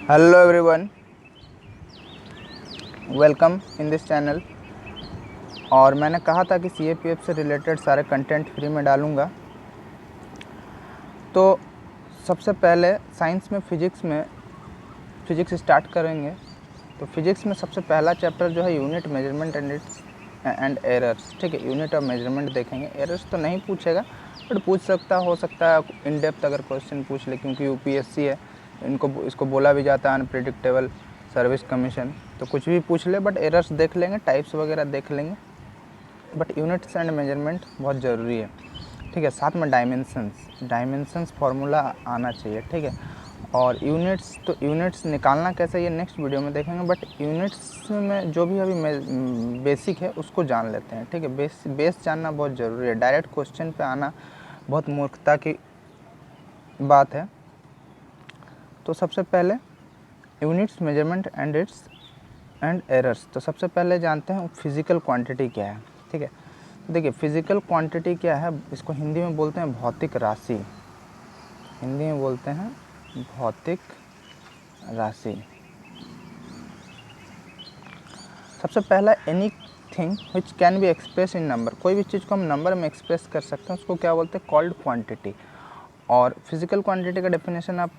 Hello everyone, welcome in this channel. और मैंने कहा था कि CAPF से रिलेटेड सारे कंटेंट फ्री में डालूँगा। तो सबसे पहले साइंस में फ़िज़िक्स स्टार्ट करेंगे। तो फिज़िक्स में सबसे पहला चैप्टर जो है यूनिट मेजरमेंट एंड एरर्स। ठीक है, यूनिट और मेजरमेंट देखेंगे। एरर्स तो नहीं पूछेगा, बट पूछ सकता हो सकता है इन डेप्थ अगर क्वेश्चन पूछ ले, क्योंकि UPSC है। इसको बोला भी जाता है अनप्रेडिक्टेबल सर्विस कमीशन। तो कुछ भी पूछ ले, बट एरर्स देख लेंगे, टाइप्स वगैरह देख लेंगे। बट यूनिट्स एंड मेजरमेंट बहुत ज़रूरी है। ठीक है, साथ में डायमेंशंस फार्मूला आना चाहिए। ठीक है, और यूनिट्स निकालना कैसे ये नेक्स्ट वीडियो में देखेंगे। बट यूनिट्स में जो भी अभी बेसिक है उसको जान लेते हैं। ठीक है, बेस जानना बहुत ज़रूरी है। डायरेक्ट क्वेश्चन पे आना बहुत मूर्खता की बात है। तो सबसे पहले यूनिट्स, मेजरमेंट एंड एरर्स। तो सबसे पहले जानते हैं फिज़िकल क्वांटिटी क्या है। ठीक है, देखिए फिज़िकल क्वांटिटी क्या है, इसको हिंदी में बोलते हैं भौतिक राशि। हिंदी में बोलते हैं भौतिक राशि। सबसे पहला any thing which can be express in number. कोई भी चीज़ को हम नंबर में एक्सप्रेस कर सकते हैं, उसको क्या बोलते हैं, कॉल्ड क्वांटिटी। और फिजिकल क्वांटिटी का डेफिनेशन आप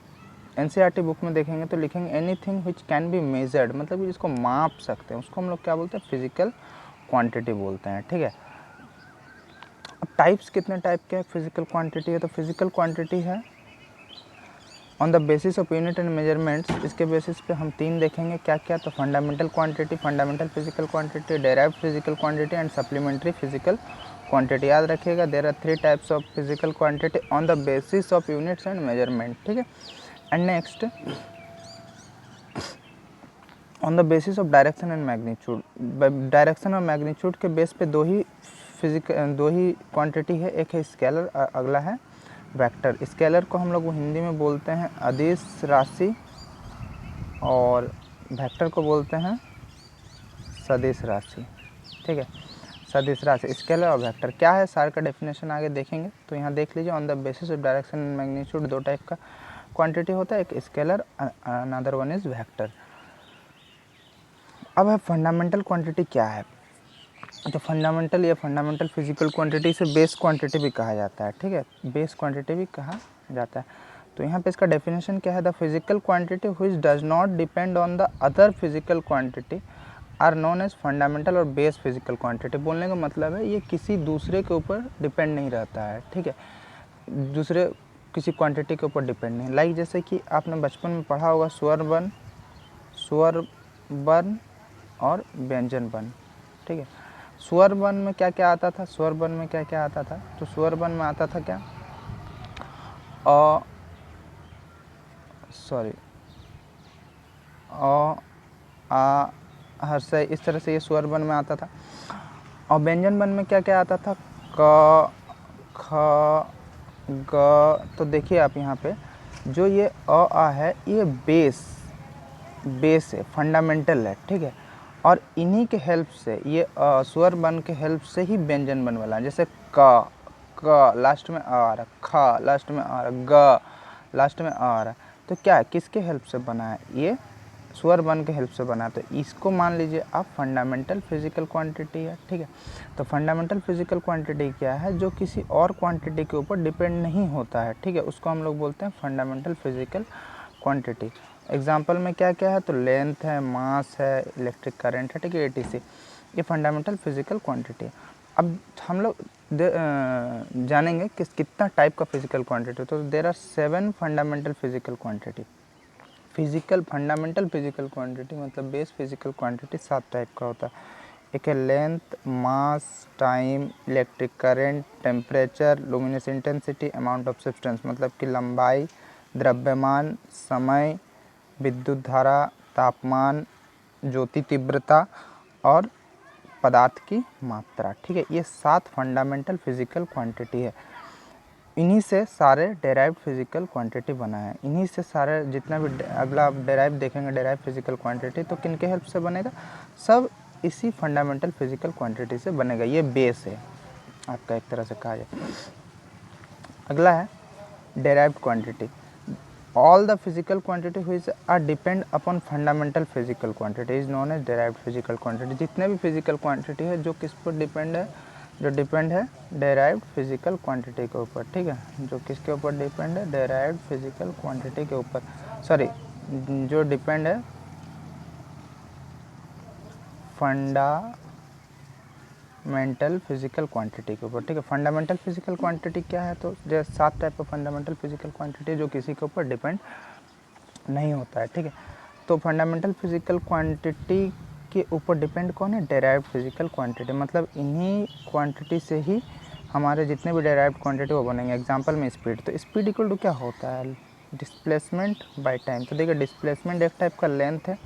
NCERT बुक में देखेंगे तो लिखेंगे anything which can be measured, मतलब कि जिसको माप सकते हैं उसको हम लोग क्या बोलते हैं, फिजिकल क्वांटिटी बोलते हैं। ठीक है, अब टाइप्स कितने टाइप के हैं फिजिकल क्वांटिटी है। तो फिजिकल क्वांटिटी है on the basis of unit and measurements. इसके बेसिस पे हम तीन देखेंगे क्या क्या। तो fundamental quantity, fundamental physical quantity, derived physical quantity and supplementary physical quantity. याद रखिएगा, there are 3 types of physical quantity on the basis of units and measurement. ठीक है, and next on the basis of direction and magnitude. Direction और magnitude के base पे दो ही quantity है, एक है स्केलर, अगला है वेक्टर। स्केलर को हम लोग हिंदी में बोलते हैं अदिश राशि और वेक्टर को बोलते हैं सदिश राशि। ठीक है, सदिश राशि, स्केलर और वेक्टर क्या है, सारे का डेफिनेशन आगे देखेंगे। तो यहाँ देख लीजिए, on the basis of direction and magnitude दो टाइप का क्वांटिटी होता है, एक scalar, another one is vector. अब है फंडामेंटल क्वांटिटी क्या है। तो फंडामेंटल या फंडामेंटल फिजिकल क्वांटिटी से बेस क्वांटिटी भी कहा जाता है। ठीक है, बेस क्वांटिटी भी कहा जाता है। तो यहाँ पे इसका डेफिनेशन क्या है, the physical quantity which does not depend on the other physical quantity are known as fundamental और बेस फिजिकल क्वांटिटी। बोलने का मतलब है ये किसी दूसरे के ऊपर डिपेंड नहीं रहता है। ठीक है, दूसरे किसी क्वांटिटी के ऊपर डिपेंड नहीं। लाइक जैसे कि आपने बचपन में पढ़ा होगा स्वर वर्ण और व्यंजन वर्ण। ठीक है, स्वर वर्ण में क्या क्या आता था, स्वर वर्ण में क्या क्या आता था। तो स्वर वर्ण में आता था क्या, अ आ हर्षय, इस तरह से ये स्वर वर्ण में आता था। और व्यंजन वर्ण में क्या क्या आता था, क ख ग। तो देखिए आप यहाँ पे जो ये आ है, ये बेस है, फंडामेंटल है। ठीक है, और इन्हीं के हेल्प से ये स्वर वर्ण के हेल्प से ही व्यंजन वर्ण वाला है। जैसे क लास्ट में आ रहा, ख लास्ट में आ रहा, ग लास्ट में आ रहा। तो क्या है, किसके हेल्प से बना है, ये स्वर वर्ण के हेल्प से बना है। तो इसको मान लीजिए आप फंडामेंटल फिजिकल क्वांटिटी है। ठीक है, तो फंडामेंटल फिजिकल क्वांटिटी क्या है, जो किसी और क्वांटिटी के ऊपर डिपेंड नहीं होता है। ठीक है, उसको हम लोग बोलते हैं फंडामेंटल फिजिकल क्वांटिटी। एग्जाम्पल में क्या क्या है, तो लेंथ है, मास है, इलेक्ट्रिक करंट है। ठीक है, ATC, ये फंडामेंटल फिजिकल क्वांटिटी है। अब हम लोग जानेंगे कि कितना टाइप का फिजिकल क्वांटिटी। तो there are 7 fundamental physical quantity. Fundamental physical quantity मतलब बेस फिजिकल क्वांटिटी 7 टाइप का होता है। एक है length, mass, time, electric current, temperature, luminous intensity, amount of substance मतलब कि लंबाई, द्रव्यमान, समय, विद्युत धारा, तापमान, ज्योति तीव्रता और पदार्थ की मात्रा। ठीक है, ये 7 फंडामेंटल फिजिकल क्वांटिटी है। इन्हीं से सारे डेराइव्ड फिजिकल क्वांटिटी बना है। इन्हीं से सारे जितना भी अगला आप डेराइव देखेंगे, डेराइव फिजिकल क्वांटिटी, तो किन के हेल्प से बनेगा, सब इसी फंडामेंटल फिजिकल क्वांटिटी से बनेगा। ये बेस है आपका, एक तरह से कहा जाए। अगला है derived quantity. All the physical quantity which are depend upon fundamental physical quantity is known as derived physical quantity. जितने भी फिजिकल क्वांटिटी है जो किस पर डिपेंड है, जो डिपेंड है डेराइव्ड फिजिकल क्वांटिटी के ऊपर, ठीक है, जो किसके ऊपर डिपेंड है, डेराइव्ड फिजिकल क्वांटिटी के ऊपर, सॉरी जो डिपेंड है फंडामेंटल फिजिकल क्वांटिटी के ऊपर, ठीक है। फंडामेंटल फिजिकल क्वांटिटी क्या है, तो जैसे 7 type of fundamental physical quantity जो किसी के ऊपर डिपेंड नहीं होता है, ठीक है। तो फंडामेंटल फिजिकल क्वांटिटी के ऊपर डिपेंड कौन है, डेराइव्ड फिजिकल क्वांटिटी, मतलब इन्हीं क्वांटिटी से ही हमारे जितने भी डेराइव्ड क्वांटिटी वो बनेंगे। एग्जांपल में स्पीड, तो स्पीड इक्वल टू क्या होता है, डिस्प्लेसमेंट बाय टाइम। तो देखिए डिस्प्लेसमेंट एक टाइप का लेंथ है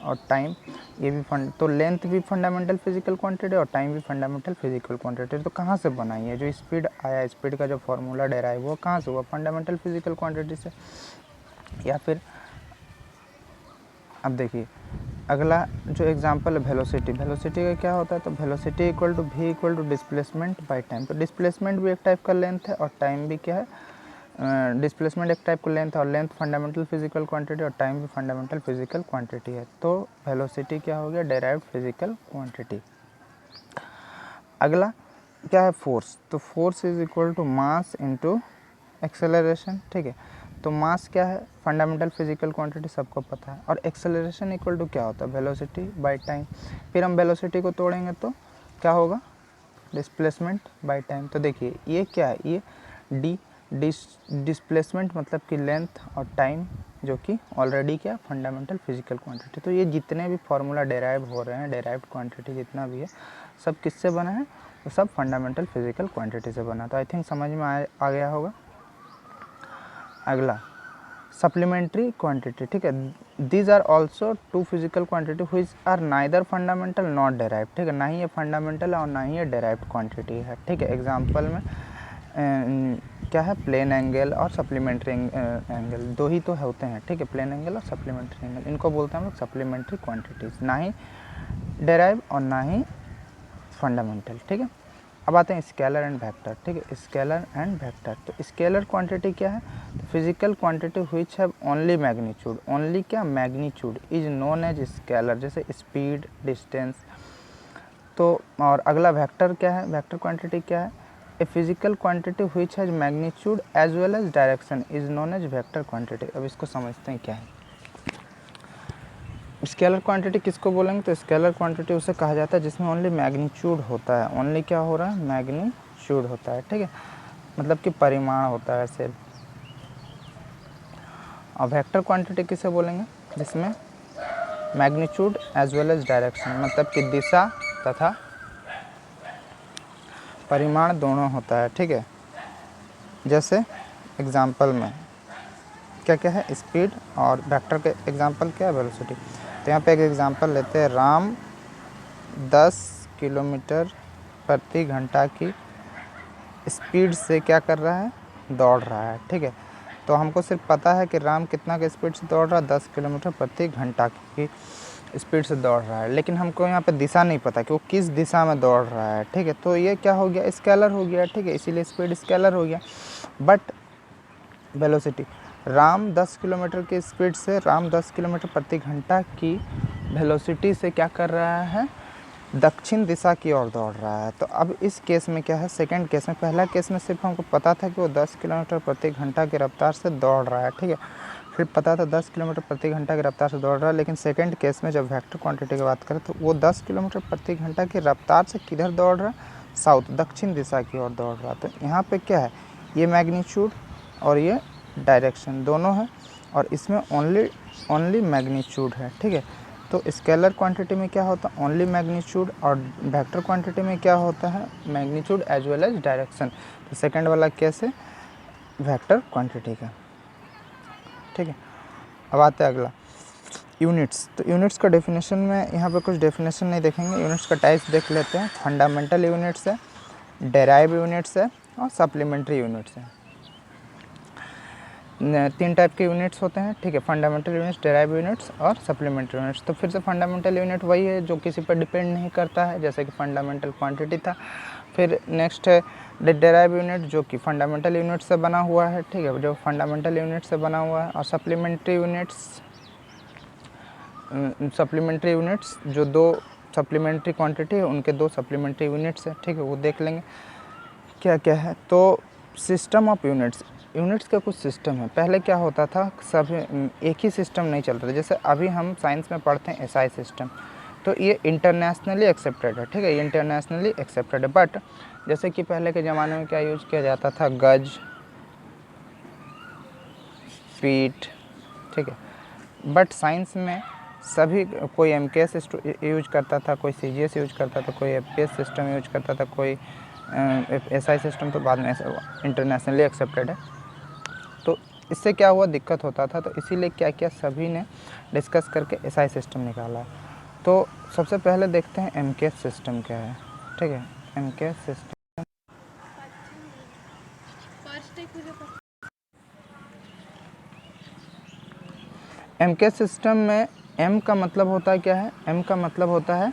और टाइम ये भी तो लेंथ भी फंडामेंटल फिजिकल क्वांटिटी और टाइम भी फंडामेंटल फिजिकल क्वांटिटी। तो कहाँ से बनाई है, जो स्पीड आया, स्पीड का जो फॉर्मूला डेराइव हुआ कहाँ से हुआ, फंडामेंटल फिजिकल क्वांटिटी से। या फिर अब देखिए अगला जो एग्जांपल है वेलोसिटी, वेलोसिटी का क्या होता है, तो velocity equal to v equal to displacement by time. तो डिस्प्लेसमेंट भी एक टाइप का लेंथ है और टाइम भी क्या है, डिस्प्लेसमेंट एक टाइप का लेंथ और लेंथ फंडामेंटल फिजिकल क्वांटिटी और टाइम भी फंडामेंटल फिजिकल क्वांटिटी है। तो वेलोसिटी क्या हो गया, डेराइव्ड फिजिकल क्वांटिटी। अगला क्या है, फोर्स। तो force is equal to mass into acceleration, ठीक है। तो मास क्या है, फंडामेंटल फिजिकल क्वांटिटी सबको पता है, और एक्सेलरेशन इक्वल टू क्या होता है, वेलोसिटी बाय टाइम। फिर हम वेलोसिटी को तोड़ेंगे तो क्या होगा, डिस्प्लेसमेंट बाय टाइम। तो देखिए ये क्या है, ये डिस्प्लेसमेंट मतलब कि लेंथ और टाइम जो कि ऑलरेडी क्या फंडामेंटल फिजिकल क्वांटिटी। तो ये जितने भी फार्मूला डेराइव हो रहे हैं, डेराइव्ड क्वांटिटी जितना भी है सब किससे बना है, तो सब फंडामेंटल फिजिकल क्वांटिटी से बना। तो आई थिंक समझ में आ गया होगा। अगला सप्लीमेंट्री क्वांटिटी, ठीक है। These are also two physical quantity which are neither fundamental not derived, ठीक है। ना ही ये फंडामेंटल और ना ही ये डेराइव्ड क्वांटिटी है, ठीक है। एग्जाम्पल में क्या है, प्लेन एंगल और सप्लीमेंट्री एंगल, दो ही तो होते हैं, ठीक है, प्लेन एंगल और सप्लीमेंट्री एंगल। इनको बोलते हैं हम लोग सप्लीमेंट्री क्वांटिटीज़, ना ही डेराइव और ना ही फंडामेंटल, ठीक है। अब आते हैं स्केलर एंड वेक्टर, ठीक है, स्केलर एंड वेक्टर। तो स्केलर क्वांटिटी क्या है, तो physical quantity which have only magnitude, only क्या magnitude is known as scalar, जैसे स्पीड, डिस्टेंस। तो और अगला वेक्टर क्या है, वेक्टर क्वांटिटी क्या है, a physical quantity which has magnitude as well as direction is known as vector quantity. अब इसको समझते हैं क्या है। स्केलर क्वांटिटी किसको बोलेंगे, तो स्केलर क्वांटिटी उसे कहा जाता है जिसमें ओनली मैग्नीट्यूड होता है, ओनली क्या हो रहा है, मैग्नीट्यूड होता है, ठीक है, मतलब कि परिमाण होता है सिर्फ। और वेक्टर क्वांटिटी किसे बोलेंगे, जिसमें magnitude as well as direction, मतलब कि दिशा तथा परिमाण दोनों होता है, ठीक है। जैसे एग्जाम्पल में क्या क्या है, स्पीड, और वेक्टर के एग्जाम्पल क्या है, वेलोसिटी। तो यहाँ पे एक एग्जाम्पल लेते हैं, राम 10 किलोमीटर प्रति घंटा की स्पीड से क्या कर रहा है, दौड़ रहा है, ठीक है। तो हमको सिर्फ पता है कि राम कितना की स्पीड से दौड़ रहा है, 10 किलोमीटर प्रति घंटा की स्पीड से दौड़ रहा है, लेकिन हमको यहाँ पे दिशा नहीं पता कि वो किस दिशा में दौड़ रहा है, ठीक है। तो ये क्या हो गया, स्केलर हो गया, ठीक है, इसीलिए स्पीड स्केलर हो गया। बट वेलोसिटी, राम 10 किलोमीटर की स्पीड से, राम 10 किलोमीटर प्रति घंटा की वेलोसिटी से क्या कर रहा है, दक्षिण दिशा की ओर दौड़ रहा है। तो अब इस केस में क्या है, सेकंड केस में, पहला केस में सिर्फ हमको पता था कि वो 10 किलोमीटर प्रति घंटा की रफ्तार से दौड़ रहा है, ठीक है, फिर पता था 10 किलोमीटर प्रति घंटा की रफ्तार से दौड़ रहा है। लेकिन सेकंड केस में जब वेक्टर क्वांटिटी की बात करें तो वो 10 किलोमीटर प्रति घंटा की रफ्तार से किधर दौड़ रहा है, साउथ, दक्षिण दिशा की ओर दौड़ रहा है। तो यहाँ पे क्या है, ये मैग्नीट्यूड और ये डायरेक्शन दोनों है, और इसमें ओनली मैग्नीट्यूड है, ठीक है। तो स्केलर क्वांटिटी में क्या होता है, ओनली मैग्नीट्यूड, और वेक्टर क्वांटिटी में क्या होता है, magnitude as well as direction. तो सेकंड वाला केस है वेक्टर क्वांटिटी का, ठीक है। अब आते हैं अगला, यूनिट्स। तो यूनिट्स का डेफिनेशन में यहाँ पे कुछ डेफिनेशन नहीं देखेंगे, यूनिट्स का टाइप्स देख लेते हैं। फंडामेंटल यूनिट्स है, डेराइव यूनिट्स है और सप्लीमेंट्री यूनिट्स है। 3 टाइप के यूनिट्स होते हैं, ठीक है, फंडामेंटल यूनिट्स, डेराइव यूनिट्स और सप्लीमेंट्री यूनिट्स। तो फिर से फंडामेंटल यूनिट वही है जो किसी पर डिपेंड नहीं करता है, जैसे कि फंडामेंटल क्वांटिटी था। फिर नेक्स्ट है डेराइव यूनिट जो कि फंडामेंटल यूनिट से बना हुआ है, ठीक है, जो फंडामेंटल यूनिट से बना हुआ है। और सप्लीमेंट्री यूनिट्स जो दो सप्लीमेंट्री क्वांटिटी है उनके दो सप्लीमेंट्री यूनिट्स है, ठीक है, वो देख लेंगे क्या क्या है। तो सिस्टम ऑफ यूनिट्स का कुछ सिस्टम है। पहले क्या होता था, सभी एक ही सिस्टम नहीं चलता था। जैसे अभी हम साइंस में पढ़ते हैं एसआई सिस्टम, तो ये इंटरनेशनली एक्सेप्टेड है, ठीक है, ये इंटरनेशनली एक्सेप्टेड है। बट जैसे कि पहले के ज़माने में क्या यूज किया जाता था, गज, फीट, ठीक है। बट साइंस में सभी, कोई एमकेएस यूज करता था, कोई सीजीएस यूज करता था, कोई एफपीएस सिस्टम यूज करता था, कोई एसआई सिस्टम तो बाद में इंटरनेशनली एक्सेप्टेड है। तो इससे क्या हुआ, दिक्कत होता था, तो इसीलिए क्या किया, सभी ने डिस्कस करके एसआई सिस्टम निकाला। तो सबसे पहले देखते हैं एमकेएस सिस्टम क्या है, ठीक है। एमकेएस सिस्टम, एमकेएस सिस्टम में एम का मतलब होता है क्या है, एम का मतलब होता है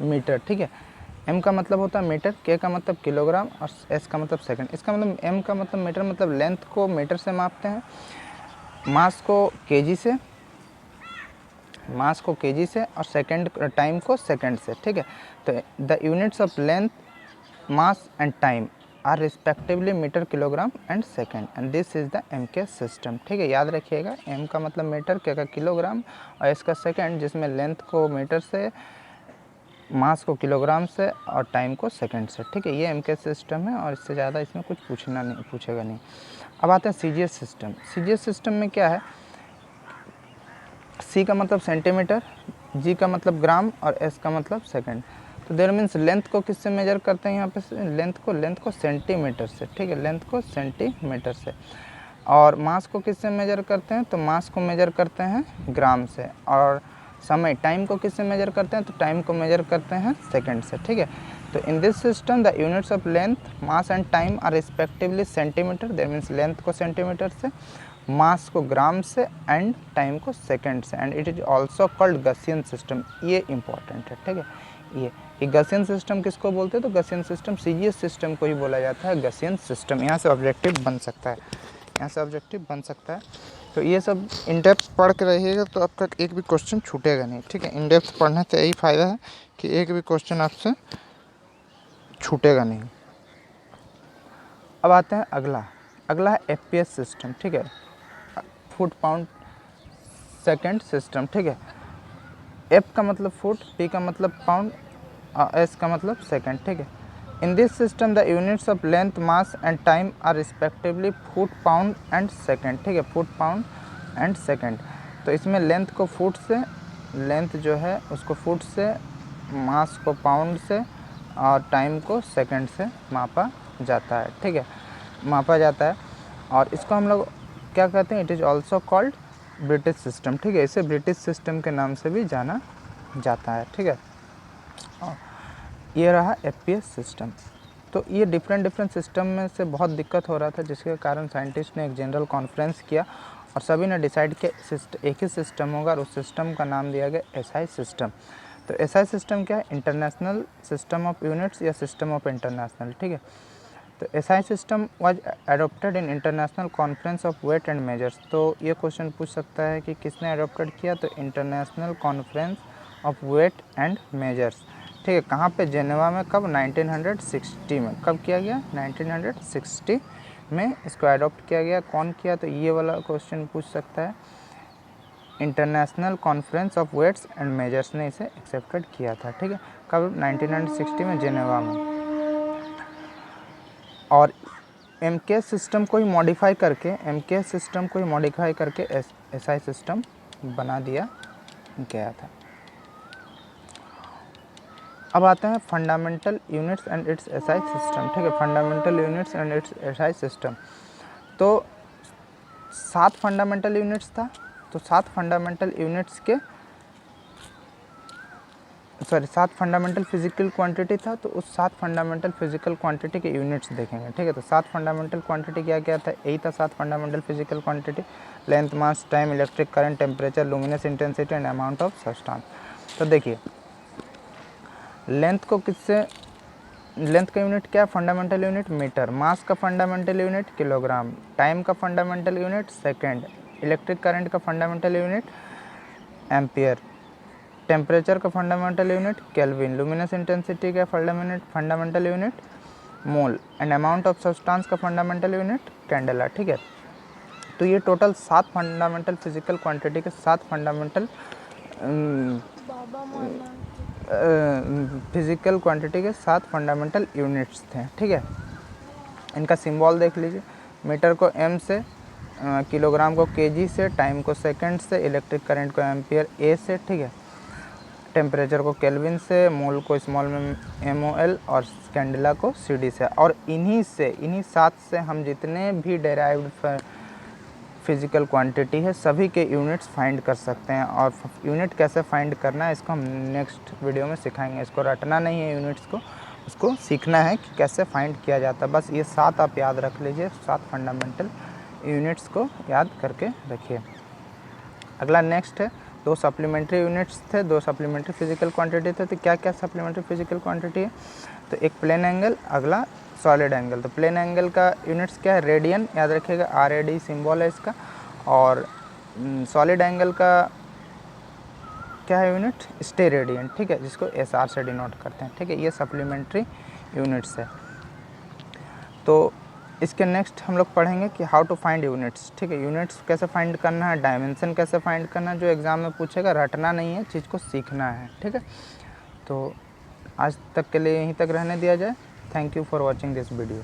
मीटर, ठीक है। एम का मतलब होता है मीटर, के का मतलब किलोग्राम और एस का मतलब सेकंड। इसका मतलब एम का मतलब मीटर, मतलब लेंथ को मीटर से मापते हैं, मास को केजी से, और सेकंड टाइम को सेकंड से, ठीक है। तो the units of length, mass and time are respectively metre, kilogram and second, and this is the MKS system, ठीक है। याद रखिएगा, एम का मतलब मीटर, के का किलोग्राम और एस का सेकंड, जिसमें लेंथ को मीटर से, मास को किलोग्राम से और टाइम को सेकंड से, ठीक है। ये एमकेएस सिस्टम है और इससे ज़्यादा इसमें कुछ पूछेगा नहीं। अब आते हैं सीजीएस सिस्टम। सीजीएस सिस्टम में क्या है, सी का मतलब सेंटीमीटर, जी का मतलब ग्राम और एस का मतलब सेकंड। तो देयर मीन्स लेंथ को किससे मेजर करते हैं, यहाँ पे लेंथ को सेंटीमीटर से, ठीक है, लेंथ को सेंटीमीटर से। और मास को किससे मेजर करते हैं, तो मास को मेजर करते हैं ग्राम से। और समय, टाइम को किससे मेजर करते हैं, तो टाइम को मेजर करते हैं सेकंड से, ठीक है। तो in this system the units of length, mass and time are respectively centimetre, that means length को सेंटीमीटर से, मास को ग्राम से एंड टाइम को सेकंड से। And it is also called Gaussian system, ये इंपॉर्टेंट है, ठीक है। ये गसियन सिस्टम किसको बोलते हैं, तो गसियन सिस्टम सीजीएस सिस्टम को ही बोला जाता है, गसियन सिस्टम। यहाँ से ऑब्जेक्टिव बन सकता है, तो ये सब इन डेप्थ पढ़ के रहिएगा तो अब तक एक भी क्वेश्चन छूटेगा नहीं, ठीक है। इन डेप्थ पढ़ने से यही फ़ायदा है कि एक भी क्वेश्चन आपसे छूटेगा नहीं। अब आते हैं अगला है एफपीएस सिस्टम, ठीक है, फुट पाउंड सेकंड सिस्टम, ठीक है। एफ का मतलब फुट, पी का मतलब पाउंड, एस का मतलब सेकंड, ठीक है। In this system the units of length, mass and time are respectively foot, pound and second, ठीक है, फुट, पाउंड एंड सेकंड। तो इसमें लेंथ को फुट से, लेंथ जो है उसको फुट से, मास को पाउंड से और टाइम को सेकंड से मापा जाता है, ठीक है, मापा जाता है। और इसको हम लोग क्या कहते हैं, it is also called British system, ठीक है। इसे ब्रिटिश सिस्टम के नाम से भी जाना जाता है, ठीक है। ये रहा एफपीएस सिस्टम। तो ये डिफरेंट सिस्टम में से बहुत दिक्कत हो रहा था, जिसके कारण साइंटिस्ट ने एक जनरल कॉन्फ्रेंस किया और सभी ने डिसाइड किया एक ही सिस्टम होगा और उस सिस्टम का नाम दिया गया एसआई सिस्टम। तो एसआई सिस्टम क्या है, इंटरनेशनल सिस्टम ऑफ यूनिट्स या सिस्टम ऑफ इंटरनेशनल, ठीक है। तो SI system was adopted in international conference of weight and measures. तो ये क्वेश्चन पूछ सकता है कि किसने एडोप्टेड किया, तो international conference of weight and measures, ठीक है। कहाँ पे, जेनेवा में, कब, 1960 में। कब किया गया, 1960 में इसको अडॉप्ट किया गया। कौन किया, तो ये वाला क्वेश्चन पूछ सकता है। International conference of weights and measures ने इसे एक्सेप्टेड किया था, ठीक है। कब, 1960 में, जेनेवा में। और एमकेएस सिस्टम को ही मॉडिफाई करके एसआई सिस्टम बना दिया गया था। अब आता है fundamental units and it's SI system, ठीक है। Fundamental units and it's SI system. तो 7 फंडामेंटल यूनिट्स था, तो 7 फंडामेंटल यूनिट्स के 7 फंडामेंटल फिजिकल क्वांटिटी था, तो उस 7 फंडामेंटल फिजिकल क्वांटिटी के यूनिट्स देखेंगे, ठीक है। तो 7 फंडामेंटल क्वांटिटी क्या क्या था, यही था 7 fundamental physical quantity, length, mass, time, electric current, temperature, luminous intensity and amount of substance. तो देखिए, लेंथ को किससे लेंथ का यूनिट क्या है? Fundamental unit metre. मास का फंडामेंटल यूनिट किलोग्राम। टाइम का fundamental unit second. Electric current का फंडामेंटल यूनिट एम्पियर। टेम्परेचर का fundamental unit kelvin. Luminous intensity का fundamental unit mole. And amount of substance का fundamental unit candela. ठीक है, तो ये टोटल 7 फंडामेंटल फिजिकल क्वांटिटी के 7 फंडामेंटल फिजिकल क्वांटिटी के 7 फंडामेंटल यूनिट्स थे। ठीक है, इनका सिंबल देख लीजिए। मीटर को एम से, किलोग्राम को केजी से, टाइम को सेकंड से, इलेक्ट्रिक करंट को एम्पियर ए से। ठीक है, टेम्परेचर को केल्विन से, मोल को स्मॉल में MOL और कैंडेला को CD से। और इन्हीं 7 से हम जितने भी डेराइव्ड फिजिकल क्वांटिटी है सभी के यूनिट्स फाइंड कर सकते हैं। और यूनिट कैसे फाइंड करना है इसको हम नेक्स्ट वीडियो में सिखाएंगे। इसको रटना नहीं है यूनिट्स को, उसको सीखना है कि कैसे फाइंड किया जाता है। बस ये 7 आप याद रख लीजिए, 7 फंडामेंटल यूनिट्स को याद करके रखिए। अगला नेक्स्ट है 2 सप्लीमेंट्री यूनिट्स थे, 2 सप्लीमेंट्री फिजिकल क्वांटिटी थे। तो क्या क्या सप्लीमेंट्री फिजिकल क्वांटिटी है? तो एक प्लेन एंगल, अगला सॉलिड एंगल। तो प्लेन एंगल का यूनिट्स क्या है? रेडियन, याद रखिएगा, RAD सिंबल है इसका। और सॉलिड एंगल का क्या है यूनिट? स्टेरेडियन। ठीक है, जिसको SR से डिनोट करते हैं। ठीक है, ये सप्लीमेंट्री यूनिट्स है। तो इसके नेक्स्ट हम लोग पढ़ेंगे कि हाउ टू फाइंड यूनिट्स। ठीक है, यूनिट्स कैसे फाइंड करना है, डायमेंशन कैसे फाइंड करना है, जो एग्ज़ाम में पूछेगा। रटना नहीं है, चीज़ को सीखना है। ठीक है, तो आज तक के लिए यहीं तक रहने दिया जाए। Thank you for watching this video.